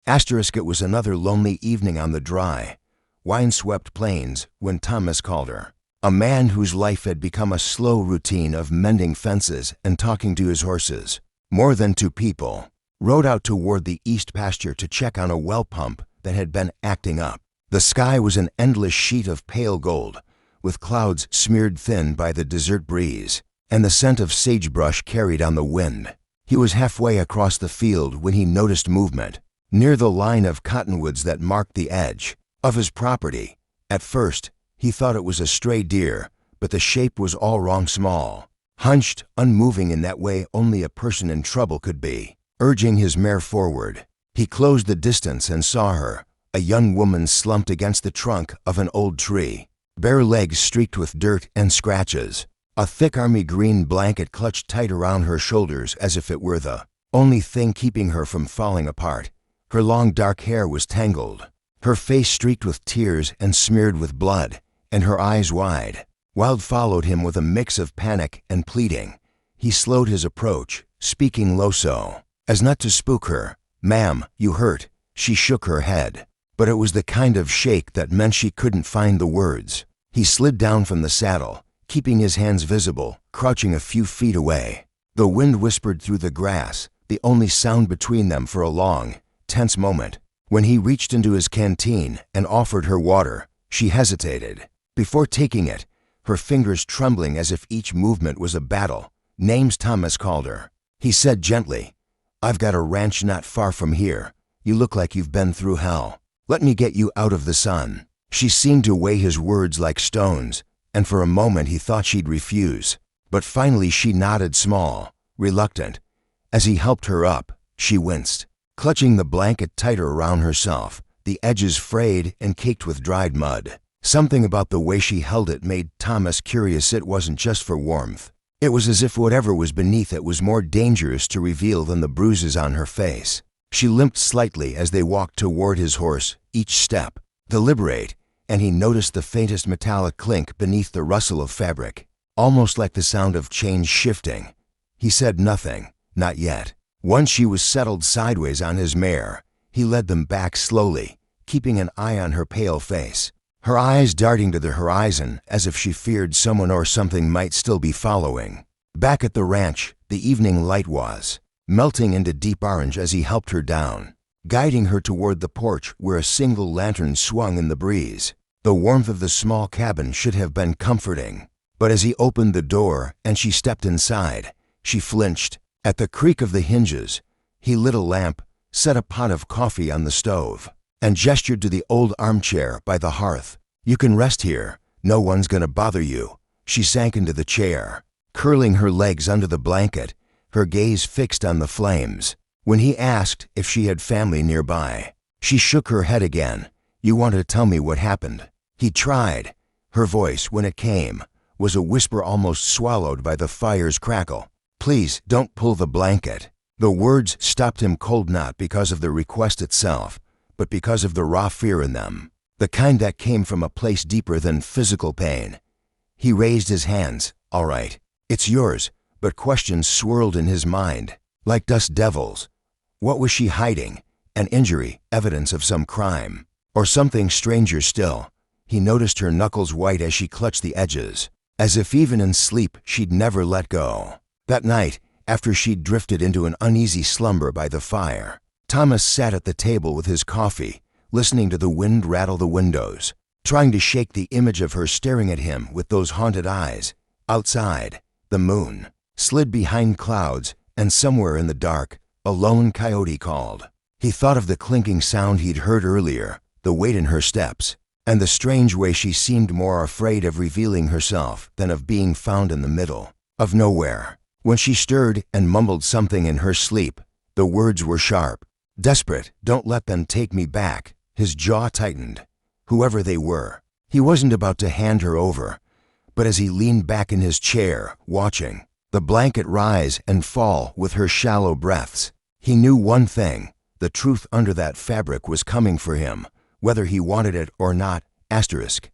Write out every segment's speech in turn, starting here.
Asterisk, it was another lonely evening on the dry, wine-swept plains when Thomas called her. A man whose life had become a slow routine of mending fences and talking to his horses, more than to people, rode out toward the east pasture to check on a well pump that had been acting up. The sky was an endless sheet of pale gold, with clouds smeared thin by the desert breeze, and the scent of sagebrush carried on the wind. He was halfway across the field when he noticed movement, near the line of cottonwoods that marked the edge of his property. At first, he thought it was a stray deer, but the shape was all wrong, small, hunched, unmoving in that way only a person in trouble could be. Urging his mare forward, he closed the distance and saw her, a young woman slumped against the trunk of an old tree, bare legs streaked with dirt and scratches, a thick army green blanket clutched tight around her shoulders as if it were the only thing keeping her from falling apart. Her long dark hair was tangled, her face streaked with tears and smeared with blood, and her eyes wide. Wild followed him with a mix of panic and pleading. He slowed his approach, speaking low so as not to spook her. "Ma'am, you hurt?" She shook her head, but it was the kind of shake that meant she couldn't find the words. He slid down from the saddle, keeping his hands visible, crouching a few feet away. The wind whispered through the grass, the only sound between them for a long, tense moment. When he reached into his canteen and offered her water, she hesitated. Before taking it, her fingers trembling as if each movement was a battle. "Name's Thomas," called her. He said gently, "I've got a ranch not far from here. You look like you've been through hell. Let me get you out of the sun." She seemed to weigh his words like stones, and for a moment he thought she'd refuse. But finally she nodded, small, reluctant. As he helped her up, she winced, clutching the blanket tighter around herself, the edges frayed and caked with dried mud. Something about the way she held it made Thomas curious. It wasn't just for warmth. It was as if whatever was beneath it was more dangerous to reveal than the bruises on her face. She limped slightly as they walked toward his horse, each step deliberate, and he noticed the faintest metallic clink beneath the rustle of fabric, almost like the sound of chains shifting. He said nothing, not yet. Once she was settled sideways on his mare, he led them back slowly, keeping an eye on her pale face, her eyes darting to the horizon as if she feared someone or something might still be following. Back at the ranch, the evening light was melting into deep orange as he helped her down, guiding her toward the porch where a single lantern swung in the breeze. The warmth of the small cabin should have been comforting, but as he opened the door and she stepped inside, she flinched. At the creak of the hinges, he lit a lamp, set a pot of coffee on the stove, and gestured to the old armchair by the hearth. "You can rest here. No one's gonna bother you." She sank into the chair, curling her legs under the blanket, her gaze fixed on the flames. When he asked if she had family nearby, she shook her head again. "You want to tell me what happened?" He tried. Her voice, when it came, was a whisper almost swallowed by the fire's crackle. "Please, don't pull the blanket." The words stopped him cold, not because of the request itself, but because of the raw fear in them, the kind that came from a place deeper than physical pain. He raised his hands. "All right, it's yours," but questions swirled in his mind, like dust devils. What was she hiding? An injury, evidence of some crime, or something stranger still? He noticed her knuckles white as she clutched the edges, as if even in sleep she'd never let go. That night, after she'd drifted into an uneasy slumber by the fire, Thomas sat at the table with his coffee, listening to the wind rattle the windows, trying to shake the image of her staring at him with those haunted eyes. Outside, the moon slid behind clouds, and somewhere in the dark, a lone coyote called. He thought of the clinking sound he'd heard earlier, the weight in her steps, and the strange way she seemed more afraid of revealing herself than of being found in the middle of nowhere. When she stirred and mumbled something in her sleep, the words were sharp, desperate. "Don't let them take me back." His jaw tightened. Whoever they were, he wasn't about to hand her over, but as he leaned back in his chair, watching the blanket rise and fall with her shallow breaths, he knew one thing: the truth under that fabric was coming for him, whether he wanted it or not. Asterisk.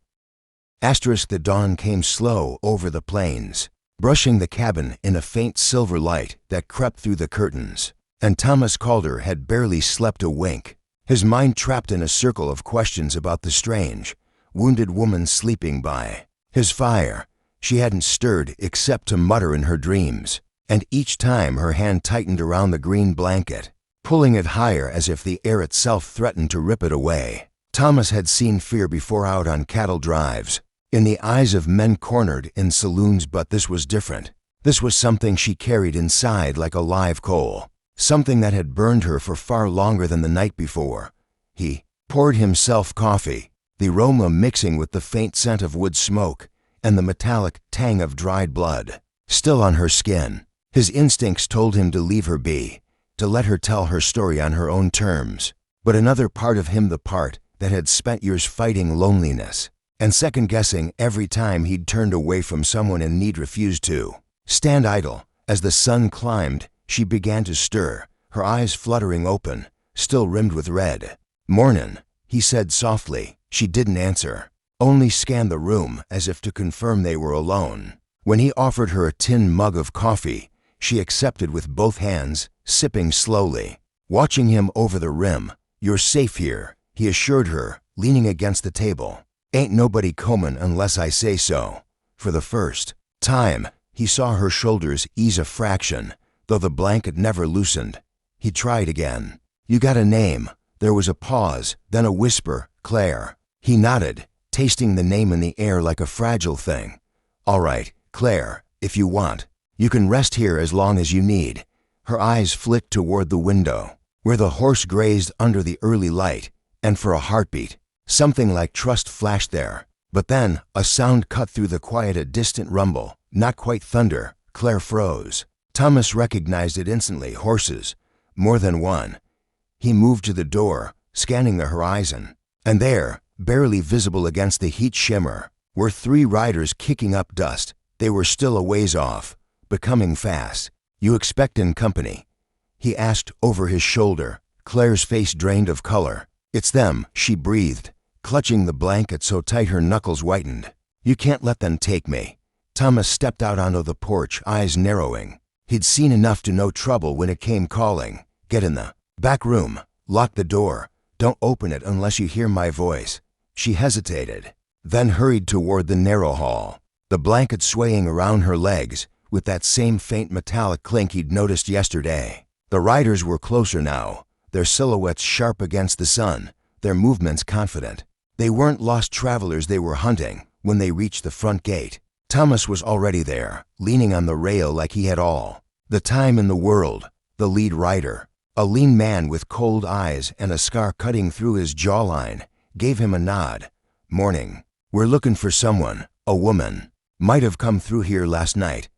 The dawn came slow over the plains, brushing the cabin in a faint silver light that crept through the curtains, and Thomas Calder had barely slept a wink. his mind trapped in a circle of questions about the strange, wounded woman sleeping by his fire. She hadn't stirred except to mutter in her dreams, and each time her hand tightened around the green blanket, pulling it higher as if the air itself threatened to rip it away. Thomas had seen fear before out on cattle drives, in the eyes of men cornered in saloons, but this was different. This was something she carried inside like a live coal, something that had burned her for far longer than the night before. He poured himself coffee, the aroma mixing with the faint scent of wood smoke and the metallic tang of dried blood still on her skin. His instincts told him to leave her be, to let her tell her story on her own terms. But another part of him, the part that had spent years fighting loneliness and second-guessing every time he'd turned away from someone in need, refused to stand idle. As the sun climbed, she began to stir, her eyes fluttering open, still rimmed with red. "Mornin'," he said softly. She didn't answer, only scanned the room as if to confirm they were alone. When he offered her a tin mug of coffee, she accepted with both hands, sipping slowly, watching him over the rim. "You're safe here," he assured her, leaning against the table. "Ain't nobody comin' unless I say so." For the first time, he saw her shoulders ease a fraction, though the blanket never loosened. He tried again. "You got a name?" There was a pause, then a whisper. "Claire." He nodded, tasting the name in the air like a fragile thing. "All right, Claire, if you want. You can rest here as long as you need." Her eyes flicked toward the window, where the horse grazed under the early light, and for a heartbeat, something like trust flashed there. But then, a sound cut through the quiet, a distant rumble, not quite thunder. Claire froze. Thomas recognized it instantly. Horses. More than one. He moved to the door, scanning the horizon. And there, barely visible against the heat shimmer, were 3 riders kicking up dust. They were still a ways off, but coming fast. "You expectin' company?" he asked over his shoulder. Claire's face drained of color. "It's them," she breathed, clutching the blanket so tight her knuckles whitened. "You can't let them take me." Thomas stepped out onto the porch, eyes narrowing. He'd seen enough to know trouble when it came calling. "Get in the back room. Lock the door. Don't open it unless you hear my voice." She hesitated, then hurried toward the narrow hall, the blanket swaying around her legs with that same faint metallic clink he'd noticed yesterday. The riders were closer now, their silhouettes sharp against the sun, their movements confident. They weren't lost travelers they were hunting. When they reached the front gate, Thomas was already there, leaning on the rail like he had all the time in the world. The lead rider, a lean man with cold eyes and a scar cutting through his jawline, gave him a nod. "Morning. We're looking for someone, a woman. Might have come through here last night."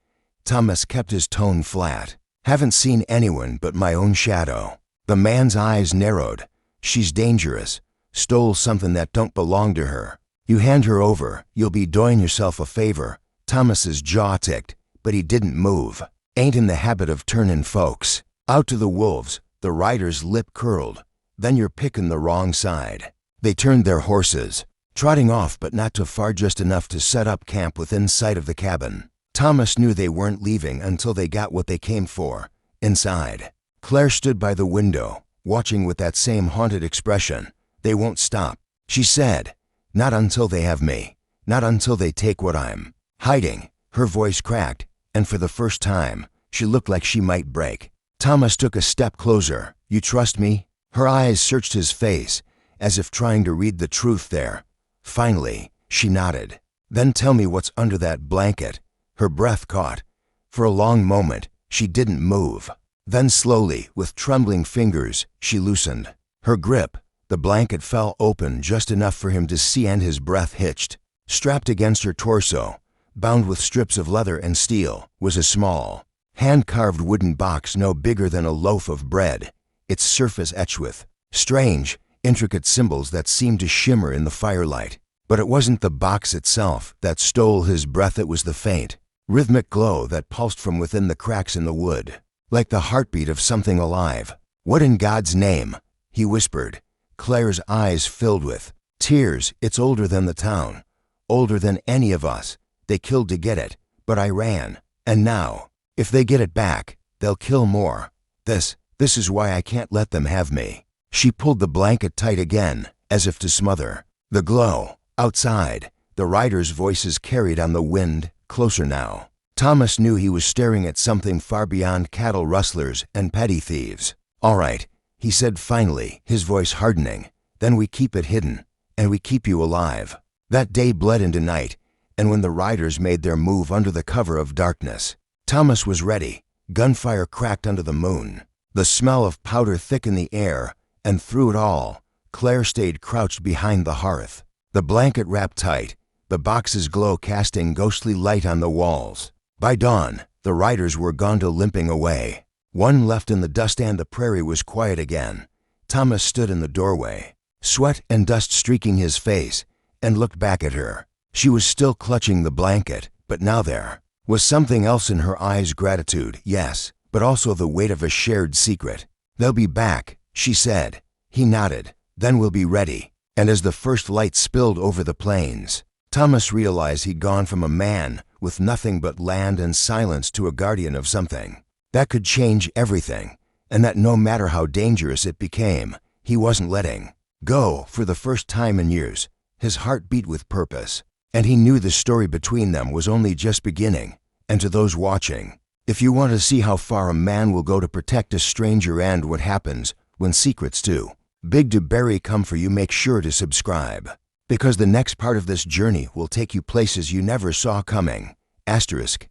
Thomas kept his tone flat. "Haven't seen anyone but my own shadow." The man's eyes narrowed. "She's dangerous. Stole something that don't belong to her. You hand her over, you'll be doing yourself a favor." Thomas's jaw ticked, but he didn't move. "Ain't in the habit of turnin' folks out to the wolves." The rider's lip curled. "Then you're picking the wrong side." They turned their horses, trotting off but not too far, just enough to set up camp within sight of the cabin. Thomas knew they weren't leaving until they got what they came for, inside. Claire stood by the window, watching with that same haunted expression. "They won't stop," she said. "Not until they have me. Not until they take what I'm hiding." Her voice cracked, and for the first time, she looked like she might break. Thomas took a step closer. "You trust me?" Her eyes searched his face, as if trying to read the truth there. Finally, she nodded. "Then tell me what's under that blanket." Her breath caught. For a long moment, she didn't move. Then slowly, with trembling fingers, she loosened her grip. The blanket fell open just enough for him to see, and his breath hitched. Strapped against her torso, bound with strips of leather and steel, was a small, hand-carved wooden box no bigger than a loaf of bread, its surface etched with strange, intricate symbols that seemed to shimmer in the firelight. But it wasn't the box itself that stole his breath. It was the faint, rhythmic glow that pulsed from within the cracks in the wood, like the heartbeat of something alive. "What in God's name?" he whispered. Claire's eyes filled with tears. "It's older than the town, older than any of us. They killed to get it, but I ran. And now, if they get it back, they'll kill more. This is why I can't let them have me." She pulled the blanket tight again, as if to smother the glow. Outside, the riders' voices carried on the wind, closer now. Thomas knew he was staring at something far beyond cattle rustlers and petty thieves. "All right," he said finally, his voice hardening. "Then we keep it hidden, and we keep you alive." That day bled into night, and when the riders made their move under the cover of darkness, Thomas was ready. Gunfire cracked under the moon. The smell of powder thickened the air, and through it all, Claire stayed crouched behind the hearth. The blanket wrapped tight, the box's glow casting ghostly light on the walls. By dawn, the riders were gondola limping away. One left in the dust and the prairie was quiet again. Thomas stood in the doorway, sweat and dust streaking his face, and looked back at her. She was still clutching the blanket, but now there was something else in her eyes. Gratitude, yes, but also the weight of a shared secret. "They'll be back," she said. He nodded. "Then we'll be ready." And as the first light spilled over the plains, Thomas realized he'd gone from a man with nothing but land and silence to a guardian of something that could change everything, and that no matter how dangerous it became, he wasn't letting go. For the first time in years, his heart beat with purpose, and he knew the story between them was only just beginning. And to those watching, if you want to see how far a man will go to protect a stranger and what happens when secrets too big to bury come for you, make sure to subscribe, because the next part of this journey will take you places you never saw coming. Asterisk.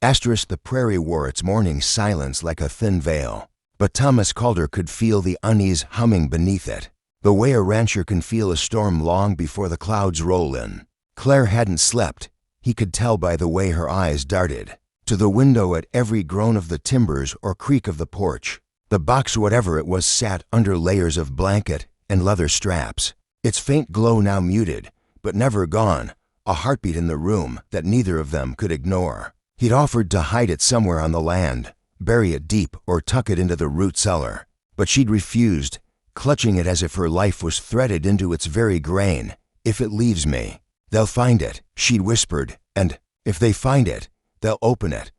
The prairie wore its morning silence like a thin veil, but Thomas Calder could feel the unease humming beneath it, the way a rancher can feel a storm long before the clouds roll in. Claire hadn't slept. He could tell by the way her eyes darted to the window at every groan of the timbers or creak of the porch. The box, whatever it was, sat under layers of blanket and leather straps, its faint glow now muted, but never gone, a heartbeat in the room that neither of them could ignore. He'd offered to hide it somewhere on the land, bury it deep or tuck it into the root cellar, but she'd refused, clutching it as if her life was threaded into its very grain. "If it leaves me, they'll find it," she'd whispered, "and if they find it, they'll open it."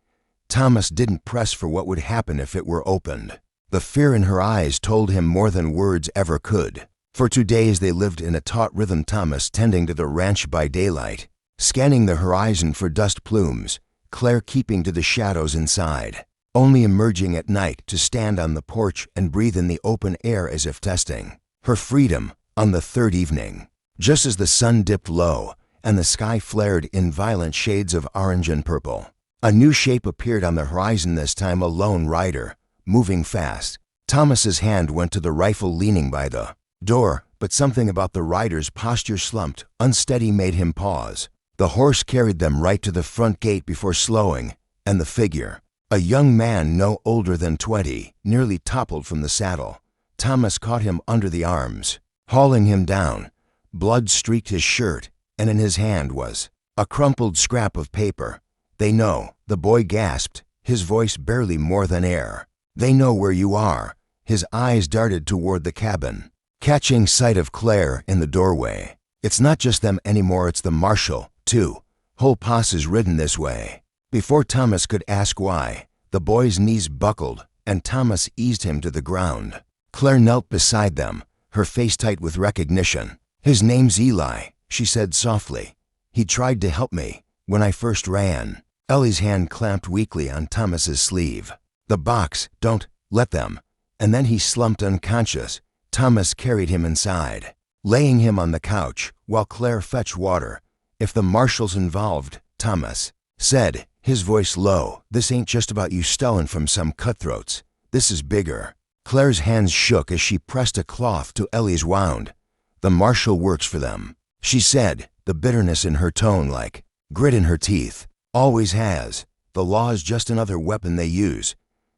Thomas didn't press for what would happen if it were opened. The fear in her eyes told him more than words ever could. For 2 days they lived in a taut rhythm, Thomas tending to the ranch by daylight, scanning the horizon for dust plumes, Claire keeping to the shadows inside, only emerging at night to stand on the porch and breathe in the open air as if testing her freedom. On the third evening, just as the sun dipped low and the sky flared in violent shades of orange and purple, a new shape appeared on the horizon, this time a lone rider, moving fast. Thomas's hand went to the rifle leaning by the door, but something about the rider's posture, slumped, unsteady, made him pause. The horse carried them right to the front gate before slowing, and the figure, a young man no older than 20, nearly toppled from the saddle. Thomas caught him under the arms, hauling him down. Blood streaked his shirt, and in his hand was a crumpled scrap of paper. "They know," the boy gasped, his voice barely more than air. "They know where you are." His eyes darted toward the cabin, catching sight of Claire in the doorway. "It's not just them anymore, it's the marshal, too. Whole posse's ridden this way." Before Thomas could ask why, the boy's knees buckled, and Thomas eased him to the ground. Claire knelt beside them, her face tight with recognition. "His name's Eli," she said softly. "He tried to help me when I first ran." Ellie's hand clamped weakly on Thomas's sleeve. "The box, don't let them." And then he slumped unconscious. Thomas carried him inside, laying him on the couch while Claire fetched water. "If the marshal's involved," Thomas said, his voice low, "this ain't just about you stealing from some cutthroats. This is bigger." Claire's hands shook as she pressed a cloth to Ellie's wound. "The marshal works for them," she said, the bitterness in her tone like grit in her teeth. "Always has. The law is just another weapon they use."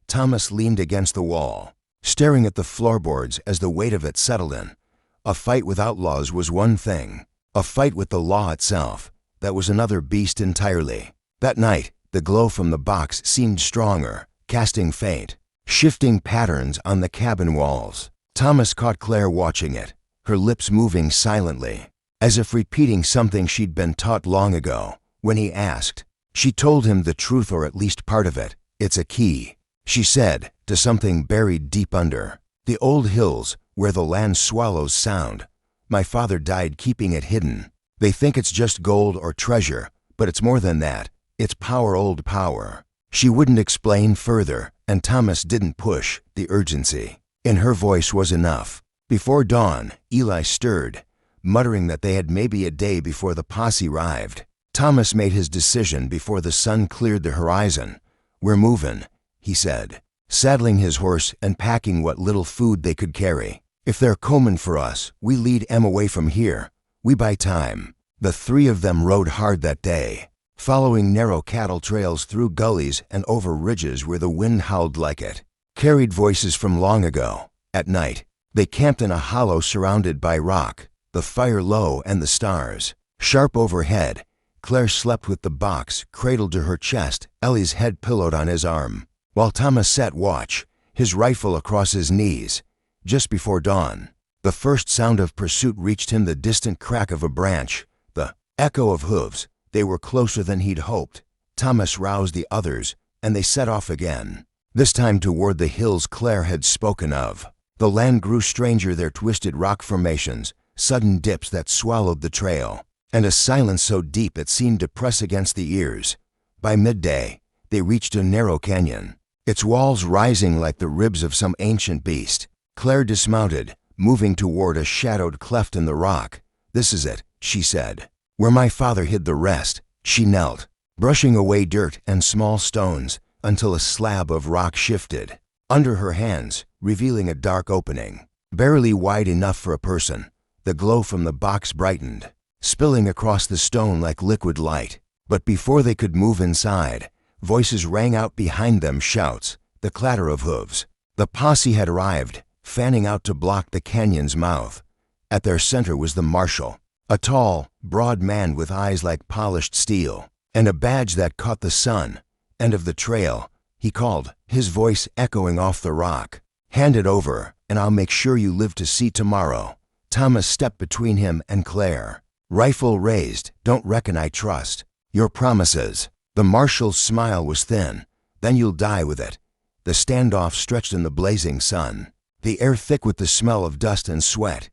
Thomas leaned against the wall, staring at the floorboards as the weight of it settled in. A fight with outlaws was one thing. A fight with the law itself, that was another beast entirely. That night, the glow from the box seemed stronger, casting faint, shifting patterns on the cabin walls. Thomas caught Claire watching it, her lips moving silently, as if repeating something she'd been taught long ago. When he asked, she told him the truth, or at least part of it. "It's a key," she said, "to something buried deep under." The old hills, where the land swallows sound. My father died keeping it hidden. They think it's just gold or treasure, but it's more than that. It's power, old power. She wouldn't explain further, and Thomas didn't push. The urgency in her voice was enough. Before dawn, Eli stirred, muttering that they had maybe a day before the posse arrived. Thomas made his decision before the sun cleared the horizon. "We're movin'," he said, saddling his horse and packing what little food they could carry. "If they're comin' for us, we lead 'em away from here. We buy time." The three of them rode hard that day, following narrow cattle trails through gullies and over ridges where the wind howled like it. Carried voices from long ago. At night, they camped in a hollow surrounded by rock, the fire low and the stars sharp overhead. Claire slept with the box cradled to her chest, Ellie's head pillowed on his arm, while Thomas sat watch, his rifle across his knees. Just before dawn, the first sound of pursuit reached him, the distant crack of a branch, the echo of hooves. They were closer than he'd hoped. Thomas roused the others, and they set off again, this time toward the hills Claire had spoken of. The land grew stranger, their twisted rock formations, sudden dips that swallowed the trail, and a silence so deep it seemed to press against the ears. By midday, they reached a narrow canyon, its walls rising like the ribs of some ancient beast. Claire dismounted, moving toward a shadowed cleft in the rock. "This is it," she said. "Where my father hid the rest." She knelt, brushing away dirt and small stones until a slab of rock shifted under her hands, revealing a dark opening, barely wide enough for a person. The glow from the box brightened, spilling across the stone like liquid light. But before they could move inside, voices rang out behind them, shouts, the clatter of hooves. The posse had arrived, fanning out to block the canyon's mouth. At their center was the marshal, a tall, broad man with eyes like polished steel, and a badge that caught the sun. "End of the trail," he called, his voice echoing off the rock. "Hand it over, and I'll make sure you live to see tomorrow." Thomas stepped between him and Claire, rifle raised. "Don't reckon I trust your promises." The marshal's smile was thin. "Then you'll die with it." The standoff stretched in the blazing sun, the air thick with the smell of dust and sweat.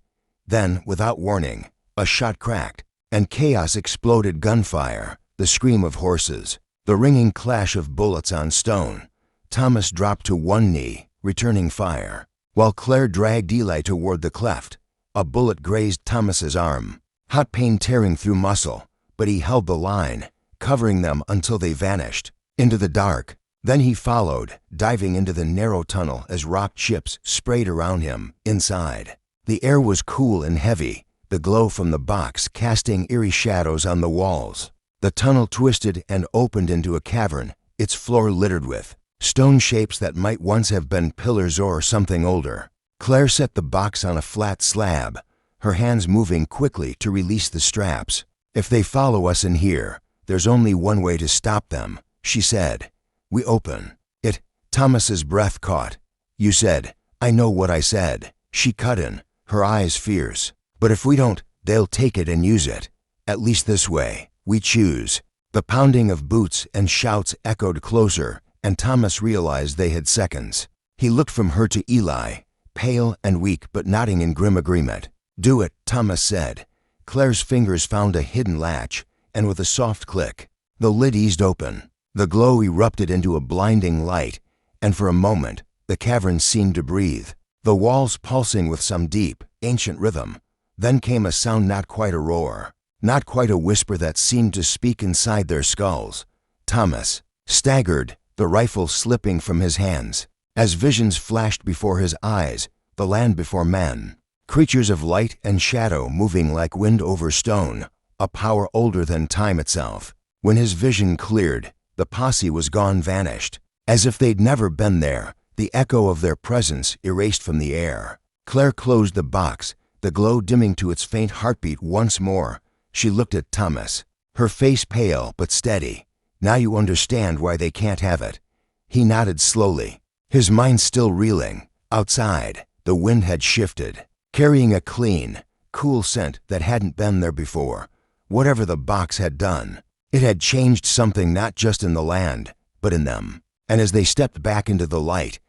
Then, without warning, a shot cracked, and chaos exploded. Gunfire, the scream of horses, the ringing clash of bullets on stone. Thomas dropped to one knee, returning fire, while Claire dragged Eli toward the cleft. A bullet grazed Thomas's arm, hot pain tearing through muscle, but he held the line, covering them until they vanished into the dark. Then he followed, diving into the narrow tunnel as rock chips sprayed around him. Inside, the air was cool and heavy, the glow from the box casting eerie shadows on the walls. The tunnel twisted and opened into a cavern, its floor littered with stone shapes that might once have been pillars or something older. Claire set the box on a flat slab, her hands moving quickly to release the straps. "If they follow us in here, there's only one way to stop them," she said. "We open it." Thomas's breath caught. "You said." "I know what I said." She cut in, her eyes fierce. "But if we don't, they'll take it and use it. At least this way, we choose." The pounding of boots and shouts echoed closer, and Thomas realized they had seconds. He looked from her to Eli, pale and weak but nodding in grim agreement. "Do it," Thomas said. Claire's fingers found a hidden latch, and with a soft click, the lid eased open. The glow erupted into a blinding light, and for a moment, the cavern seemed to breathe, the walls pulsing with some deep, ancient rhythm. Then came a sound, not quite a roar, not quite a whisper that seemed to speak inside their skulls. Thomas staggered, the rifle slipping from his hands, as visions flashed before his eyes, the land before men, creatures of light and shadow moving like wind over stone, a power older than time itself. When his vision cleared, the posse was gone, vanished, as if they'd never been there, the echo of their presence erased from the air. Claire closed the box, the glow dimming to its faint heartbeat once more. She looked at Thomas, her face pale but steady. "Now you understand why they can't have it." He nodded slowly, his mind still reeling. Outside, the wind had shifted, carrying a clean, cool scent that hadn't been there before. Whatever the box had done, it had changed something, not just in the land, but in them. And as they stepped back into the light,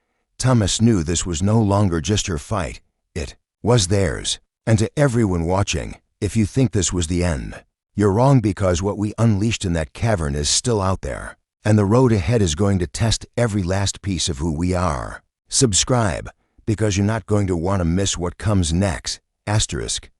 Thomas knew this was no longer just her fight. It was theirs. And to everyone watching, if you think this was the end, you're wrong, because what we unleashed in that cavern is still out there. And the road ahead is going to test every last piece of who we are. Subscribe, because you're not going to want to miss what comes next. Asterisk.